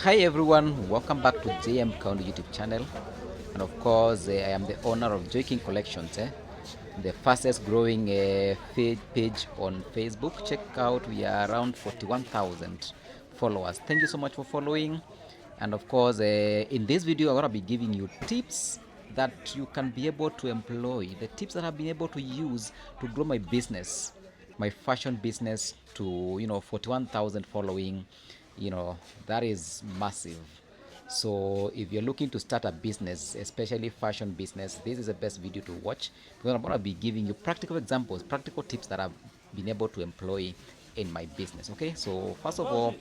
Hi everyone, welcome back to JM County YouTube channel, and of course I am the owner of Joy King Collections, the fastest growing page on Facebook. Check out, we are around 41,000 followers. Thank you so much for following. And of course in this video I'm going to be giving you tips that you can be able to employ, the tips that I've been able to use to grow my business, my fashion business to 41,000 following. That is massive. So if you're looking to start a business, especially fashion business, this is the best video to watch, because I'm going to be giving you practical examples, practical tips that I've been able to employ in my business. Okay, so first of all,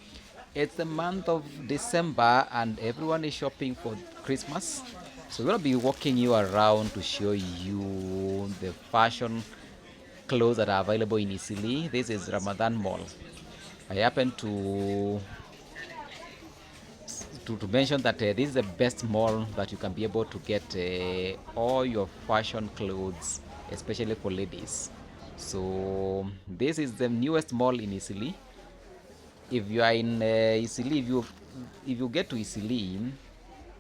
it's the month of December and everyone is shopping for Christmas. So we're going to be walking you around to show you the fashion clothes that are available in Eastleigh. This is Ramadan Mall. I happen to mention that this is the best mall that you can be able to get all your fashion clothes, especially for ladies. So this is the newest mall in Eastleigh. If you are in Eastleigh, if you get to Eastleigh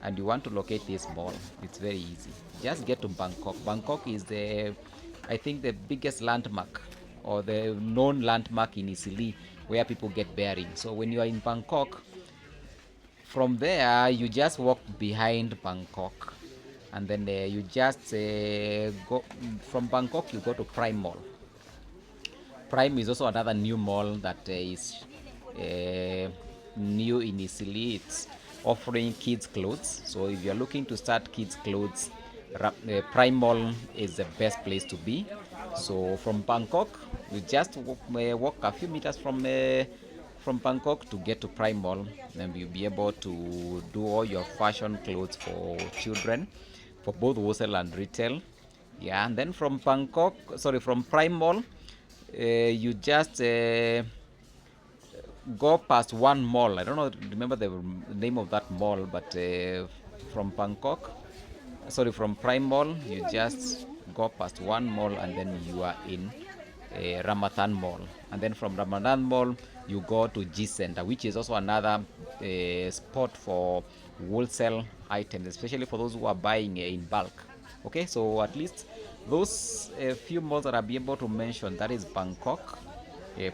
and you want to locate this mall, it's very easy. Just get to Bangkok. Bangkok is I think the biggest landmark or the known landmark in Eastleigh where people get bearing. So when you are in Bangkok, from there you just walk behind Bangkok, and then you just go from Bangkok, you go to Prime Mall. Prime is also another new mall that is new in Eastleigh. It's offering kids clothes. So if you're looking to start kids clothes, Prime Mall is the best place to be. So from Bangkok, you just walk a few meters from Bangkok to get to Prime Mall, and you'll be able to do all your fashion clothes for children, for both wholesale and retail. Yeah, and then from from Prime Mall, you just go past one mall. I don't know, remember the name of that mall, but from Bangkok, from Prime Mall, you just go past one mall and then you are in Ramadan Mall. And then from Ramadan Mall, you go to G Center, which is also another spot for wholesale items, especially for those who are buying in bulk. Okay, so at least those few malls that I'll be able to mention, that is Bangkok,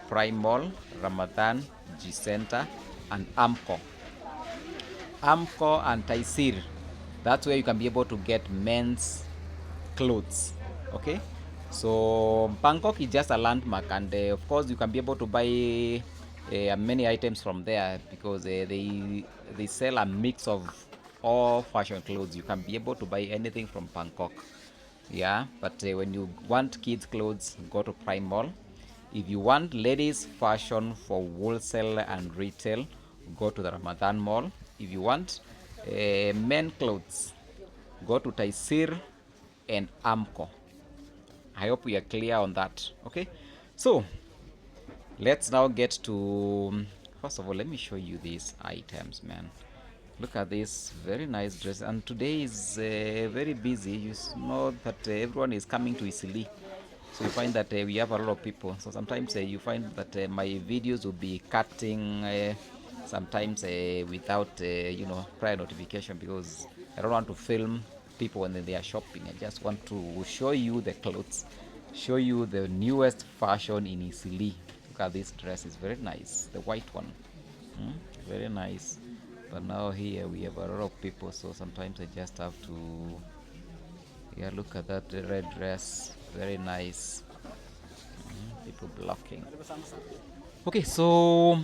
Prime Mall, Ramadan, G Center, and Amco and Taisir. That's where you can be able to get men's clothes. Okay, so Bangkok is just a landmark, and of course you can be able to buy many items from there, because they sell a mix of all fashion clothes. You can be able to buy anything from Bangkok. Yeah, but when you want kids clothes, go to Prime Mall. If you want ladies fashion for wholesale and retail, go to the Ramadan Mall. If you want men clothes, go to Taisir and Amco. I hope we are clear on that. Okay, so let's now get to, first of all, let me show you these items, man. Look at this very nice dress, and today is very busy. You know that everyone is coming to Eastleigh, so you find that we have a lot of people. So sometimes you find that my videos will be cutting sometimes without prior notification, because I don't want to film people when they are shopping. I just want to show you the clothes, show you the newest fashion in Eastleigh. Look at this dress, it's very nice, the white one. Very nice. But now here we have a lot of people, so sometimes I just have to, yeah, look at that red dress, very nice. People blocking. Okay, so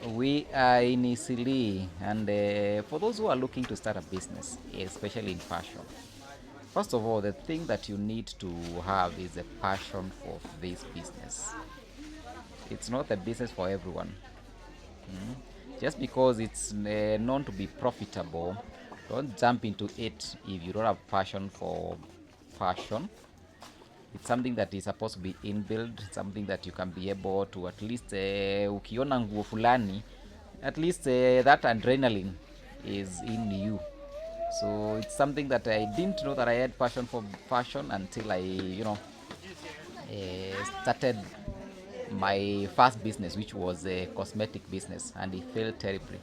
we are in Eastleigh, and for those who are looking to start a business, especially in fashion, first of all, the thing that you need to have is a passion for this business. It's not a business for everyone. Just because it's known to be profitable, don't jump into it if you don't have passion for fashion. It's something that is supposed to be inbuilt, something that you can be able to at least ukiona nguo fulani, at least that adrenaline is in you. So it's something that I didn't know that I had passion for fashion until I started my first business, which was a cosmetic business, and it failed terribly.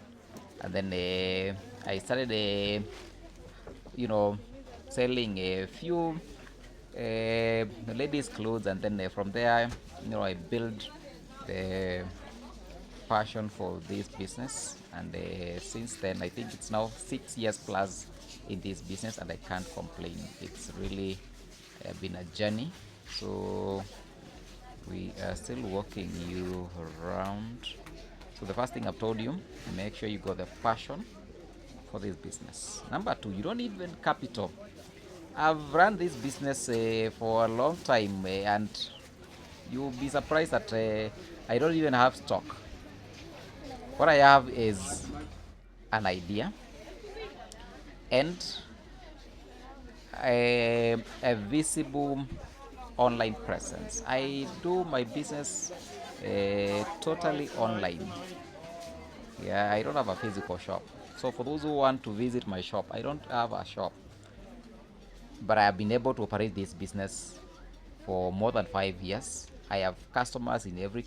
And then I started, you know, selling a few ladies' clothes, and then from there, I built the passion for this business. And since then, I think it's now 6 years plus in this business, and I can't complain. It's really been a journey. So we are still walking you around. So the first thing I've told you, make sure you got the passion for this business. Number two, you don't need even capital. I've run this business for a long time, and you'll be surprised that I don't even have stock. What I have is an idea and a visible online presence. I do my business totally online. Yeah, I don't have a physical shop. So for those who want to visit my shop, I don't have a shop, but I have been able to operate this business for more than 5 years. I have customers in every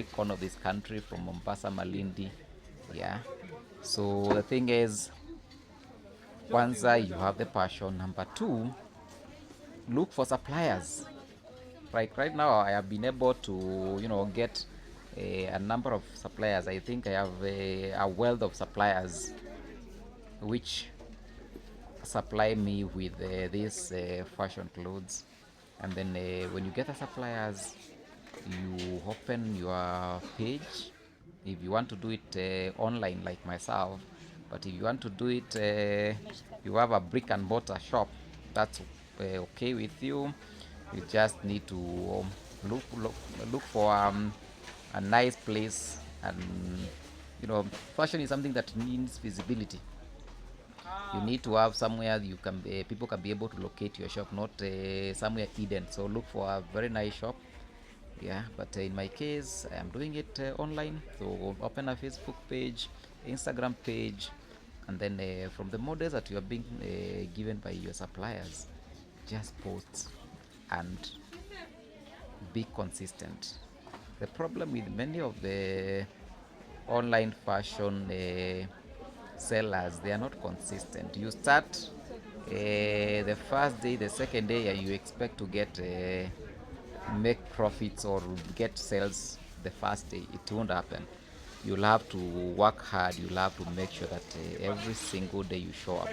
corner of this country, from Mombasa, Malindi. Yeah. So the thing is, once you have the passion. Number two, look for suppliers. Like right now, I have been able to, get a number of suppliers. I think I have a wealth of suppliers which supply me with these fashion clothes. And then when you get the suppliers, you open your page if you want to do it online like myself. But if you want to do it, you have a brick and mortar shop, that's okay with you. You just need to look look, look for a nice place. And fashion is something that needs visibility. You need to have somewhere you can people can be able to locate your shop, not somewhere hidden. So look for a very nice shop. Yeah, but in my case, I am doing it online. So open a Facebook page, Instagram page, and then from the models that you are being given by your suppliers, just post and be consistent. The problem with many of the online fashion sellers, they are not consistent. You start the first day, the second day, and you expect to get make profits or get sales the first day. It won't happen. You'll have to work hard. You'll have to make sure that every single day you show up.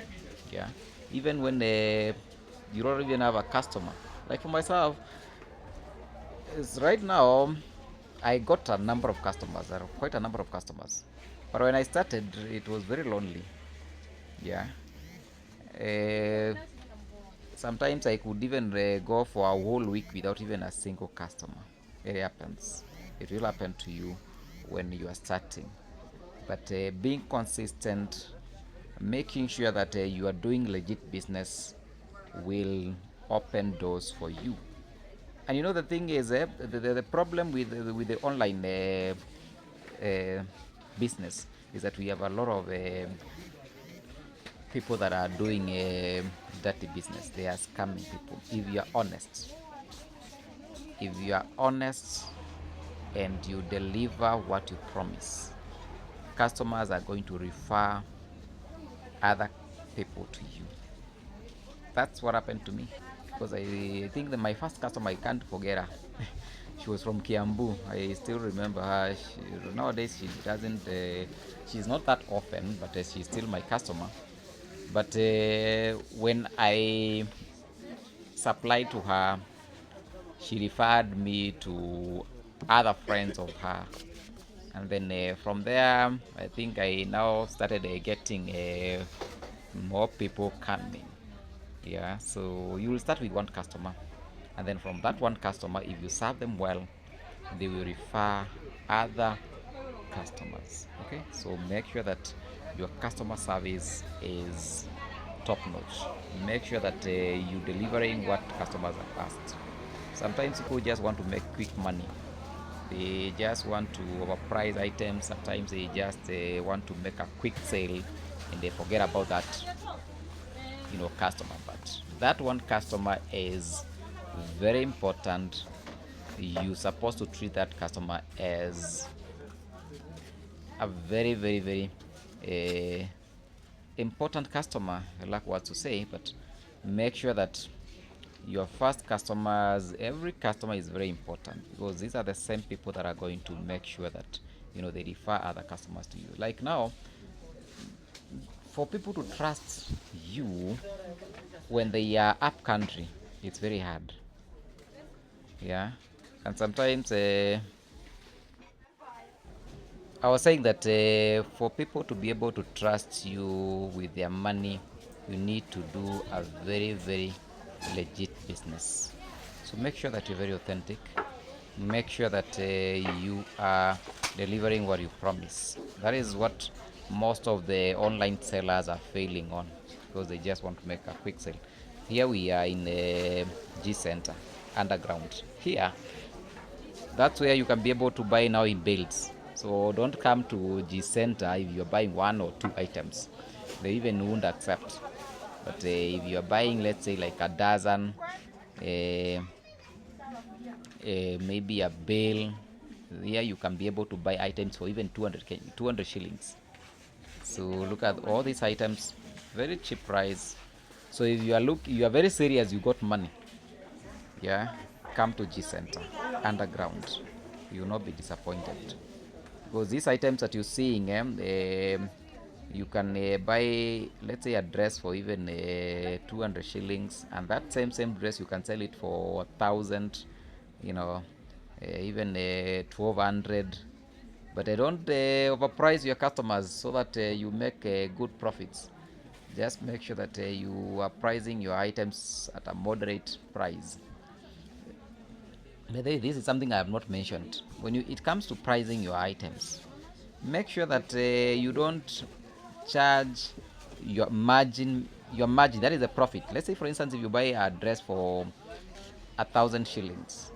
Yeah, even when you don't even have a customer. Like for myself, is right now I got a number of customers. There are quite a number of customers. But when I started, it was very lonely. Yeah. Uh, Sometimes I could even go for a whole week without even a single customer. It happens. It will happen to you when you are starting. But being consistent, making sure that you are doing legit business will open doors for you. And the thing is, the problem with the online uh, business is that we have a lot of people that are doing dirty business. They are scamming people. If you are honest and you deliver what you promise, customers are going to refer other people to you. That's what happened to me, because I think that my first customer, I can't forget her. She was from Kiambu. I still remember her. Nowadays she doesn't. She's not that often, but she's still my customer. But when I supplied to her, she referred me to other friends of her. And then from there, I think I now started getting more people coming. Yeah, so you will start with one customer, and then from that one customer, if you serve them well, they will refer other customers. Okay, so make sure that your customer service is top notch. Make sure that you delivering what customers have asked. Sometimes people just want to make quick money. They just want to overprice items. Sometimes they just want to make a quick sale, and they forget about that customer. But that one customer is very important you're supposed to treat that customer as a very, very, very important customer. I lack what to say, but make sure that your first customers, every customer is very important, because these are the same people that are going to make sure that they refer other customers to you. Like now, for people to trust you when they are up country, it's very hard. Yeah, and sometimes I was saying that for people to be able to trust you with their money, you need to do a very, very legit business. So make sure that you're very authentic. Make sure that you are delivering what you promise. That is what most of the online sellers are failing on, because they just want to make a quick sale. Here we are in the G Center, underground. Here, that's where you can be able to buy now in bales. So don't come to G Center if you're buying one or two items. They even won't accept. But if you're buying, let's say, like a dozen, uh, maybe a bale, here you can be able to buy items for even 200 shillings. So look at all these items, very cheap price. So if you are very serious, you got money, yeah, come to G Center, underground. You will not be disappointed, because these items that you're seeing, you can buy, let's say, a dress for even 200 shillings, and that same dress you can sell it for 1,000, even 1,200. But I don't overprice your customers, so that you make good profits. Just make sure that you are pricing your items at a moderate price. By the way, this is something I have not mentioned. When it comes to pricing your items, make sure that you don't charge your margin. Your margin, that is the profit. Let's say, for instance, if you buy a dress for 1,000 shillings,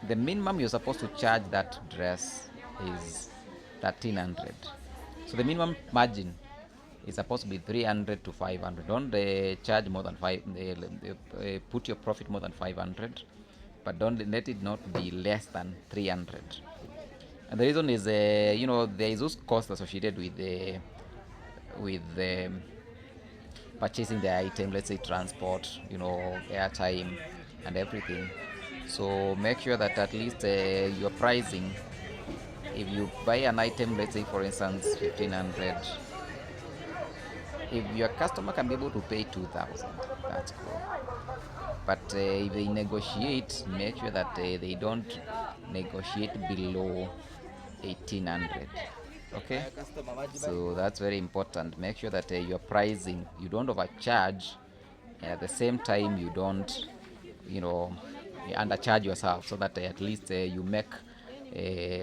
the minimum you're supposed to charge that dress is 1,300. So the minimum margin is supposed to be 300 to 500. Don't charge more than put your profit more than 500, but don't let it not be less than 300. And the reason is, there is those costs associated with purchasing the item. Let's say transport, airtime, and everything. So make sure that at least your pricing, if you buy an item, let's say, for instance, 1,500, if your customer can be able to pay 2,000, that's cool. But if they negotiate, make sure that they don't negotiate below 1,800. Okay, so that's very important. Make sure that your pricing, you don't overcharge, and at the same time you don't undercharge yourself, so that at least you make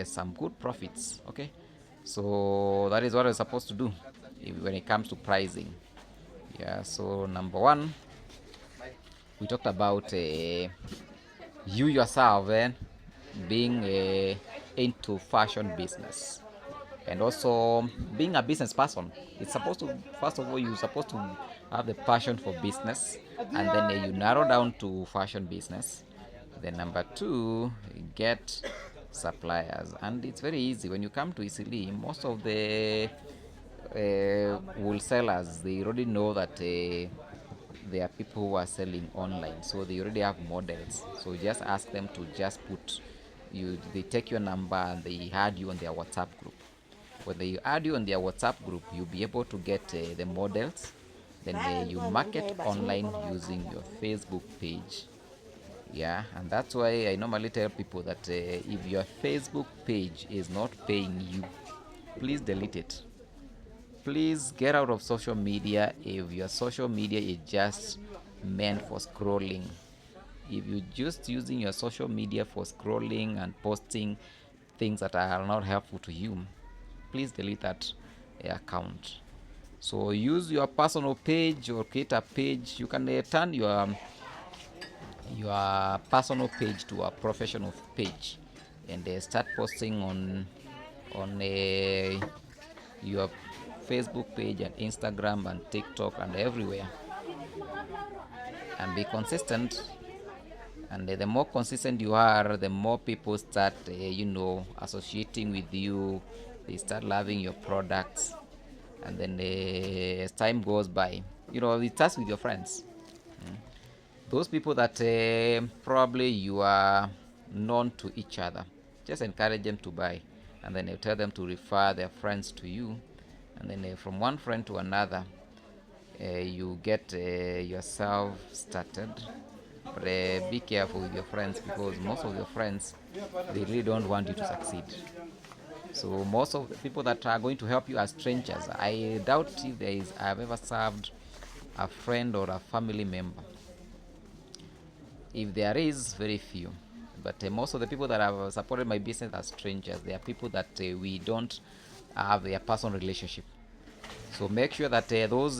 some good profits. Okay, so that is what you're supposed to do when it comes to pricing. Yeah, so number one, we talked about you yourself being into fashion business, and also being a business person. It's supposed to, first of all, you're supposed to have the passion for business, and then you narrow down to fashion business. Then number two, get suppliers. And it's very easy. When you come to Eastleigh, most of the wholesalers, they already know that there are people who are selling online, so they already have models. So just ask them to just put you, they take your number and they add you on their WhatsApp group. When they add you on their WhatsApp group, you'll be able to get the models. Then you market online using your Facebook page. Yeah, and that's why I normally tell people that if your Facebook page is not paying you, please delete it. Please get out of social media if your social media is just meant for scrolling. If you're just using your social media for scrolling and posting things that are not helpful to you, please delete that account. So use your personal page or create a page. You can turn your personal page to a professional page, and start posting on your Facebook page and Instagram and TikTok and everywhere, and be consistent. And the more consistent you are, the more people start associating with you. They start loving your products. And then as time goes by, it starts with your friends. Those people that probably you are known to each other, just encourage them to buy, and then you tell them to refer their friends to you, and then from one friend to another, you get yourself started. But be careful with your friends, because most of your friends, they really don't want you to succeed. So most of the people that are going to help you are strangers. I doubt if I've ever served a friend or a family member. If there is, very few. But most of the people that have supported my business are strangers. They are people that we don't have a personal relationship. So make sure that those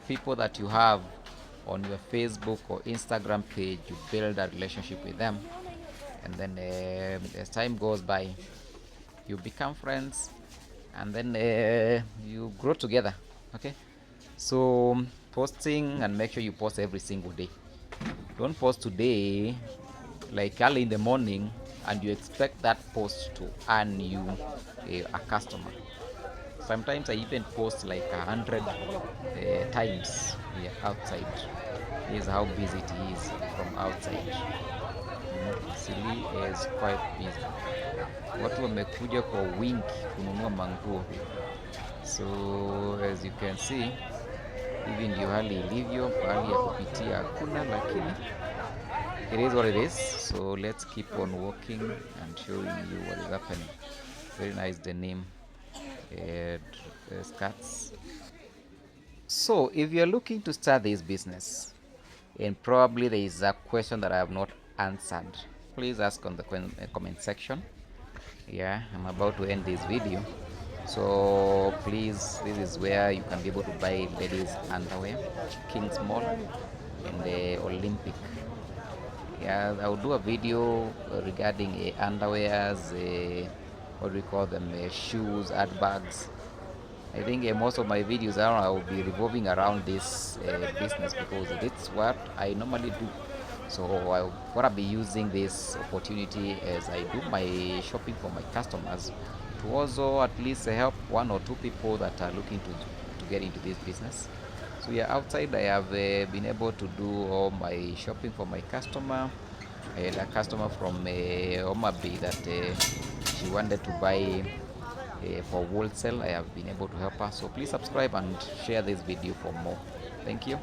people that you have on your Facebook or Instagram page, you build a relationship with them, and then as time goes by, you become friends, and then you grow together. Okay, so posting, and make sure you post every single day. Don't post today like early in the morning and you expect that post to earn you a customer. Sometimes I even post like 100 times outside. This is how busy it is from outside. Eastleigh is quite busy. Watu wamekuja kwa wingi kununua manguo. So as you can see, hivi ndio hali ilivyo, hali ya kupitia hakuna, lakini it is what it is. So let's keep on walking and showing you what is happening. Very nice denim skirts. So if you're looking to start this business, and probably there is a question that I have not answered, please ask on the comment section. Yeah, I'm about to end this video, so please, this is where you can be able to buy ladies underwear, King's Mall and the Olympic. Yeah, I'll do a video regarding underwears, what do we call them, shoes, handbags. I think most of my videos I will be revolving around this business, because it's what I normally do. So I'm gonna be using this opportunity as I do my shopping for my customers, to also at least help one or two people that are looking to get into this business. So yeah, outside I have been able to do all my shopping for my customer. I had a customer from Oma Bay that she wanted to buy for wholesale. I have been able to help her. So please subscribe and share this video for more. Thank you.